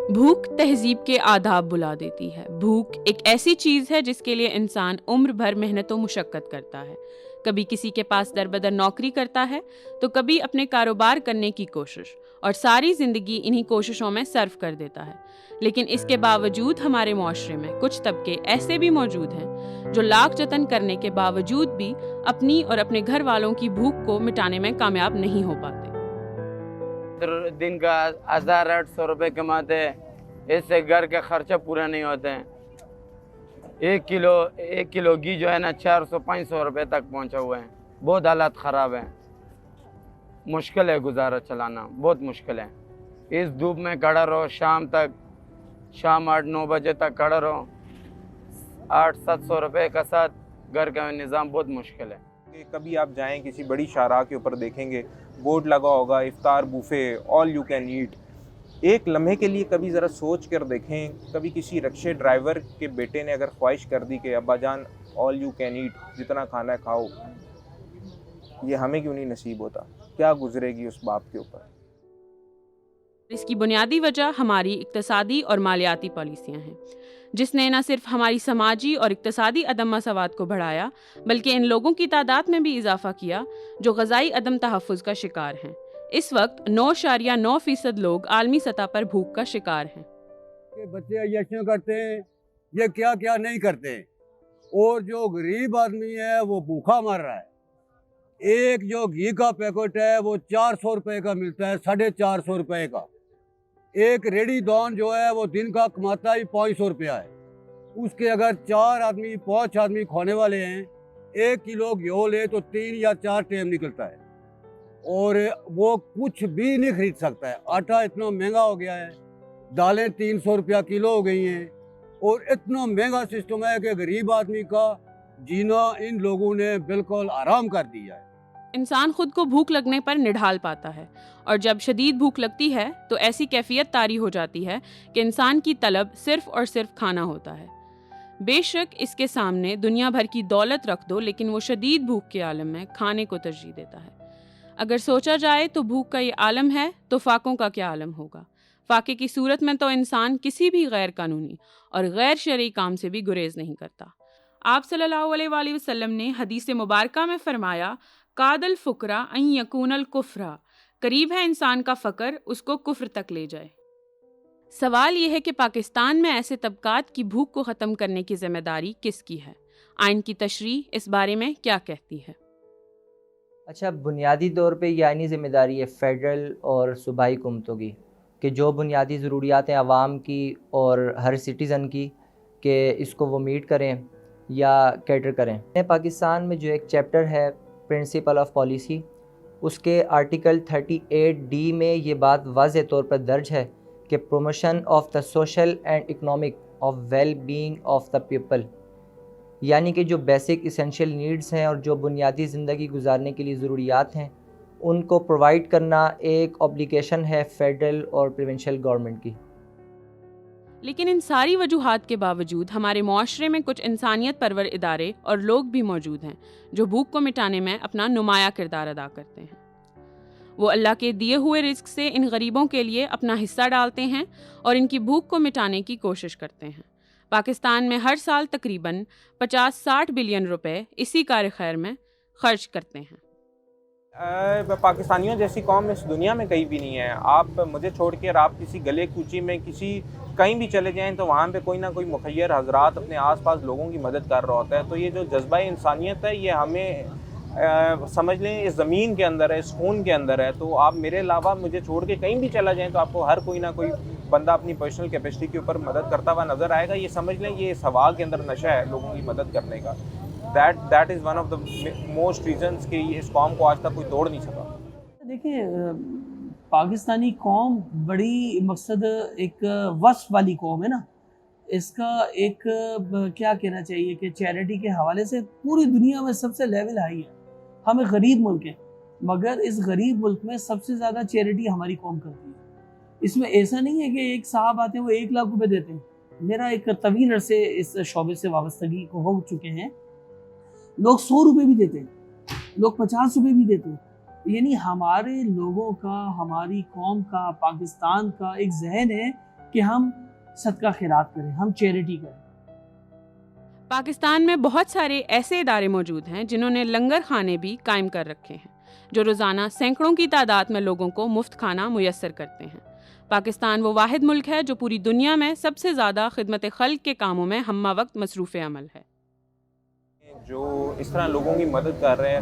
भूख तहजीब के आदाब बुला देती है। भूख एक ऐसी चीज़ है जिसके लिए इंसान उम्र भर मेहनत व मुशक्क़त करता है। कभी किसी के पास दरबदर नौकरी करता है तो कभी अपने कारोबार करने की कोशिश, और सारी ज़िंदगी इन्हीं कोशिशों में सर्व कर देता है। लेकिन इसके बावजूद हमारे माशरे में कुछ तबके ऐसे भी मौजूद हैं जो लाख जतन करने के बावजूद भी अपनी और अपने घर वालों की भूख को मिटाने में कामयाब नहीं हो पाते। दिन का 1800 रुपये कमाते हैं, इससे घर का खर्चा पूरा नहीं होते हैं। एक किलो घी जो है ना 400-500 रुपये तक पहुंचा हुआ है। बहुत हालात ख़राब हैं, मुश्किल है गुजारा चलाना, बहुत मुश्किल है। इस धूप में खड़ा रहो शाम 8-9 बजे तक खड़ा रहो, 800-700 रुपये का साथ घर का निज़ाम बहुत मुश्किल है। कभी आप जाएं किसी बड़ी शाहराह के ऊपर देखेंगे बोर्ड लगा होगा इफ्तार buffet all you can eat. एक लम्हे के लिए कभी ज़रा सोच कर देखें, कभी किसी रिक्शे ड्राइवर के बेटे ने अगर ख्वाहिश कर दी कि अब्बा जान ऑल यू कैन ईट, जितना खाना है खाओ, ये हमें क्यों नहीं नसीब होता? क्या गुजरेगी उस बाप के ऊपर? इसकी बुनियादी वजह हमारी इक्तसादी और मालियाती पॉलिसियाँ हैं, जिसने न सिर्फ हमारी समाजी और इक्तसादी अदम मसावत को बढ़ाया, बल्कि इन लोगों की तादाद में भी इजाफा किया जो ग़ज़ाई अदम तहफ़्फ़ुज़ का शिकार हैं। इस वक्त 9.9% लोग आलमी सतह पर भूख का शिकार हैं। बच्चे अय्याशियाँ करते हैं, ये क्या क्या नहीं करते, और जो गरीब आदमी है वो भूखा मर रहा है। एक जो घी का पैकेट है वो 400 रुपये का मिलता है, 450 रुपये का। एक रेडी दौन जो है वो दिन का कमाता ही 500 रुपया है। उसके अगर 5 आदमी खाने वाले हैं, 1 किलो घी ले तो 3 या 4 टाइम निकलता है, और वो कुछ भी नहीं खरीद सकता है। आटा इतना महंगा हो गया है, दालें 300 रुपया किलो हो गई हैं, और इतना महंगा सिस्टम है कि गरीब आदमी का जीना इन लोगों ने बिल्कुल आराम कर दिया है। इंसान खुद को भूख लगने पर निढाल पाता है, और जब शदीद भूख लगती है तो ऐसी कैफियत तारी हो जाती है कि इंसान की तलब सिर्फ और सिर्फ खाना होता है। बेशक इसके सामने दुनिया भर की दौलत रख दो, लेकिन वो शदीद भूख के आलम में खाने को तरजीह देता है। अगर सोचा जाए तो भूख का ये आलम है तो फाकों का क्या आलम होगा। फाके की सूरत में तो इंसान किसी भी गैर कानूनी और गैर शरई काम से भी गुरेज नहीं करता। आप सल्लल्लाहु अलैहि वसल्लम ने हदीस मुबारका में फरमाया, कादल फुकरा अन यकूनल कुफ्रा, करीब है इंसान का फ़क्र उसको कुफ्र तक ले जाए। सवाल यह है कि पाकिस्तान में ऐसे तबकात की भूख को ख़त्म करने की ज़िम्मेदारी किसकी है? आइन की तशरीह इस बारे में क्या कहती है? अच्छा, बुनियादी तौर पे ये आइनी ज़िम्मेदारी है फ़ेडरल और सूबाई हुकूमतों की कि जो बुनियादी ज़रूरियात हैं आवाम की और हर सिटीज़न की, कि इसको वो मीट करें या कैटर करें। पाकिस्तान में जो एक चैप्टर है प्रिंसिपल ऑफ पॉलिसी, उसके आर्टिकल 38D में ये बात वाज़ेह तौर पर दर्ज है कि promotion of the social and economic of well being of the people, यानी कि जो बेसिक इसेंशियल नीड्स हैं और जो बुनियादी ज़िंदगी गुजारने के लिए ज़रूरियात हैं, उनको प्रोवाइड करना एक ऑब्लिगेशन है फेडरल और प्रोविंशियल गवर्नमेंट की। लेकिन इन सारी वजूहात के बावजूद हमारे माशरे में कुछ इंसानियत परवर इदारे और लोग भी मौजूद हैं जो भूख को मिटाने में अपना नुमाया किरदार अदा करते हैं। वो अल्लाह के दिए हुए रिस्क से इन गरीबों के लिए अपना हिस्सा डालते हैं और इनकी भूख को मिटाने की कोशिश करते हैं। पाकिस्तान में हर साल तकरीबन 50-60 बिलियन रुपए इसी कार्य खैर में खर्च करते हैं। पाकिस्तानियों जैसी कौम इस दुनिया में कहीं भी नहीं है। आप मुझे छोड़ कर आप किसी गले कूची में कहीं भी चले जाएं तो वहाँ पे कोई ना कोई मुखय्यर हजरात अपने आसपास लोगों की मदद कर रहा होता है। तो ये जो जज्बा इंसानियत है, ये हमें समझ लें इस ज़मीन के अंदर है, इस खून के अंदर है। तो आप मेरे अलावा मुझे छोड़ के कहीं भी चला जाएं तो आपको हर कोई ना कोई बंदा अपनी पर्सनल कैपेसिटी के ऊपर मदद करता हुआ नज़र आएगा। ये समझ लें ये इस हवा के अंदर नशा है लोगों की मदद करने का। That is one of the most reasons कि इस कौम को आज तक कोई तोड़ नहीं सका। देखिए, पाकिस्तानी कौम बड़ी मकसद एक वस्फ वाली कौम है ना। इसका एक क्या कहना चाहिए कि चैरिटी के हवाले से पूरी दुनिया में सबसे लेवल हाई है। हम एक गरीब मुल्क हैं, मगर इस गरीब मुल्क में सबसे ज़्यादा चैरिटी हमारी कौम करती है। इसमें ऐसा नहीं है कि एक साहब आते हैं वो 1 लाख रुपए देते हैं। मेरा एक तवील अरसे इस शोबे से वाबस्तगी को हो चुके हैं। लोग 100 रुपये भी देते हैं, लोग 50 रुपये भी देते हैं। यानी हमारे लोगों का, हमारी कौम का, पाकिस्तान का एक जहन है کہ ہم صدقہ خیرات کریں, ہم چیریٹی کریں. پاکستان میں بہت سارے ایسے ادارے موجود ہیں جنہوں نے لنگر خانے بھی قائم کر رکھے ہیں جو روزانہ سینکڑوں کی تعداد میں لوگوں کو مفت کھانا میسر کرتے ہیں. پاکستان وہ واحد ملک ہے جو پوری دنیا میں سب سے زیادہ خدمت خلق کے کاموں میں ہمہ وقت مصروف عمل ہے. جو اس طرح لوگوں کی مدد کر رہے ہیں,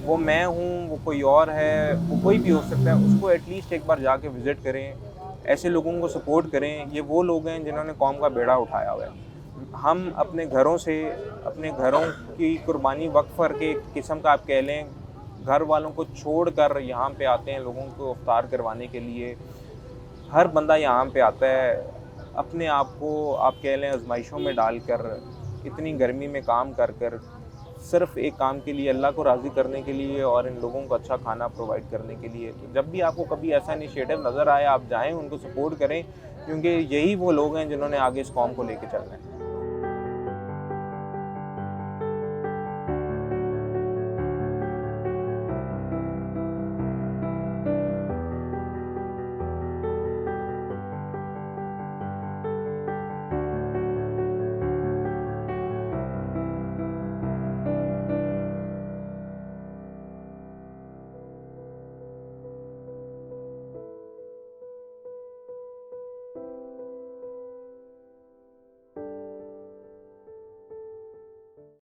وہ میں ہوں, وہ کوئی اور ہے, وہ کوئی بھی ہو سکتا ہے, اس کو ایٹ لیسٹ ایک بار جا کے وزٹ کریں, ایسے لوگوں کو سپورٹ کریں. یہ وہ لوگ ہیں جنہوں نے قوم کا بیڑا اٹھایا ہوا ہے. ہم اپنے گھروں سے, اپنے گھروں کی قربانی وقف کر کے ایک قسم کا آپ کہہ لیں گھر والوں کو چھوڑ کر یہاں پہ آتے ہیں لوگوں کو افطار کروانے کے لیے. ہر بندہ یہاں پہ آتا ہے اپنے آپ کو آپ کہہ لیں آزمائشوں میں ڈال کر, اتنی گرمی میں کام کر صرف ایک کام کے لیے, اللہ کو راضی کرنے کے لیے اور ان لوگوں کو اچھا کھانا پرووائڈ کرنے کے لیے. تو جب بھی آپ کو کبھی ایسا انیشیٹو نظر آئے آپ جائیں, ان کو سپورٹ کریں, کیونکہ یہی وہ لوگ ہیں جنہوں نے آگے اس قوم کو لے کے چلنا ہے.